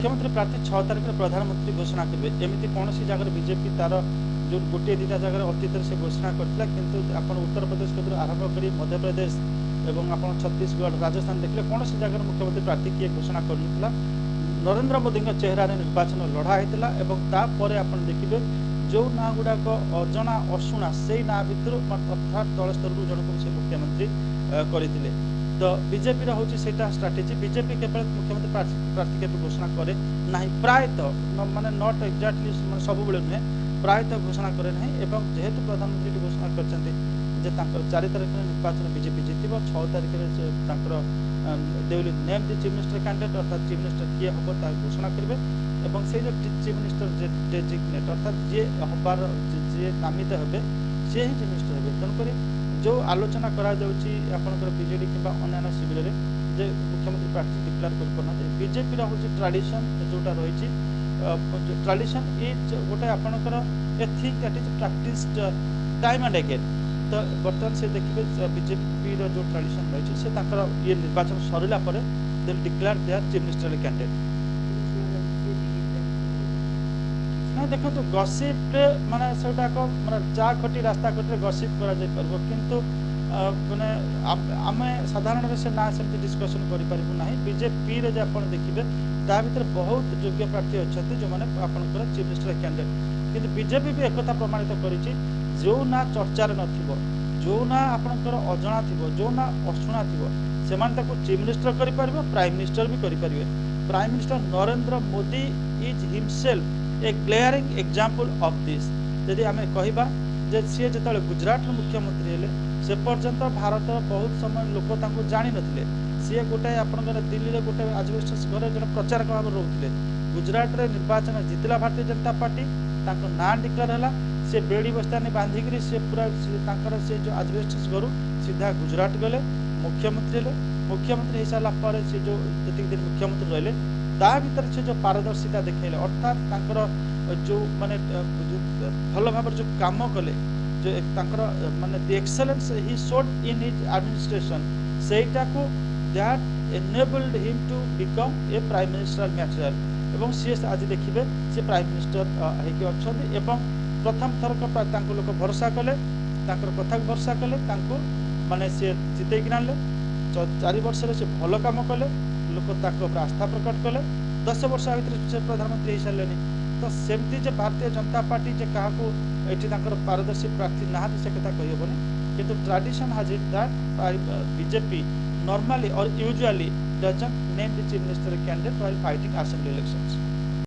मुख्यमंत्री प्रार्थी 6 तारिख में प्रधानमंत्री घोषणा करेंगे एमती कौन सी जगह बीजेपी तार जो गोटे दुटा जगह अतीत से घोषणा करता किंतु आप उत्तर प्रदेश कदर आरंभ कर मध्य प्रदेश और आप छत्तीसगढ़ राजस्थान देखले कौन सी जगह मुख्यमंत्री प्रार्थी किए घोषणा कर नरेंद्र मोदी चेहरार निर्वाचन लड़ा होता आप देखिए जो ना गुड़ाक अजना अशुणा से ना भर अर्थात तल स्तर जनक से मुख्यमंत्री करते तो बीजेपी हूँ से स्ट्राटेजी बीजेपी केवल मुख्यमंत्री प्रार्थी के घोषणा करे ना प्रायतः माने नॉट एक्जाक्टली सब नुहे प्रायतः घोषणा करे ना जेहेतु प्रधानमंत्री घोषणा कर 4 तारिख में निर्वाचन बीजेपी जीत 6 तारिख में they will name the chief minister candidate अर्थात चीफ मिनिस्टर किए हम घोषणा करेंगे और से जो चीफ मिनिस्टर डेजिग्नेट अर्थात जी हबार जी नामित हे सी ही चीफ मिनिस्टर हे तेणुक जो आलोचना करापर बीजेडी कि अन्य शिविर में जे मुख्यमंत्री प्रार्थी डिक्लेयर करना बीजेपी हूँ ट्रेडिशन जोटा रही ट्रेडिशन इज गोटे आपणकर a thing that is practised time and again तो बर्तमान से देखिए बीजेपी जो ट्रेडिशन रही से ये निर्वाचन सरला दे declare their chief minister candidate ना देखो तो गसिप माने सेटा को माने चा खटी रास्ता खटी गसिप करा जाय परबो किंतु माने आमे साधारण से ना से डिस्कशन करि परबो नाही बीजेपी रे जे आपण देखिबे ता भीतर बहुत योग्य प्रार्थी अछथि जो माने आपनकर चीफ मिनिस्टर कैंडिडेट किंतु बीजेपी भी एकता प्रमाणित करिछि जो ना चर्चार नथिबो जो ना आपनकर अजणा थिबो जो ना अशुणा थिबो सेमान ताको चीफ मिनिस्टर करि परबो प्राइम मिनिस्टर भी करि परबे prime minister Narendra Modi is himself A glaring example of this यदि आम कहवा सी जो गुजरात मुख्यमंत्री हेले से पर्यंत भारत बहुत समय लोक जानी नथिले सी गोटे आपंकर दिल्ली में गोटे आजबेस्टस घर जन प्रचारक भाव रोते गुजरात रे निर्वाचन जीतला भारतीय जनता पार्टी ना डिक्लेयर है सी बेड़ी बस्तानी बांधिक सी पूरा से जो आजबेस्टस घर सीधा गुजरात गले मुख्यमंत्री हेले मुख्यमंत्री हो सारापर से जो जी दिन मुख्यमंत्री रहे ता भीतर से जो पारदर्शिता देखले अर्थात जो माने भल भाव जो काम कले जो माने the excellence he showed in his administration सेटा को that enabled him to become a prime minister material एवं सी आज देखिए सी प्राइम मिनिस्टर होके अच्छा प्रथम थरक लोक भरोसा कले कथा भरोसा कले माने सी जितेक आनले 4 वर्ष से भल कम कले लोक आस्था प्रकट कले 10 वर्ष भितर से प्रधानमंत्री हो सारे तो सेमती जे भारतीय जनता पार्टी जे क्या ये पारदर्शी प्रार्थी ना से कथा कहबनी किंतु ट्रेडिशन हाज इट दैट बीजेपी नॉर्मली और usually doesn't name the chief minister candidate while fighting assembly elections.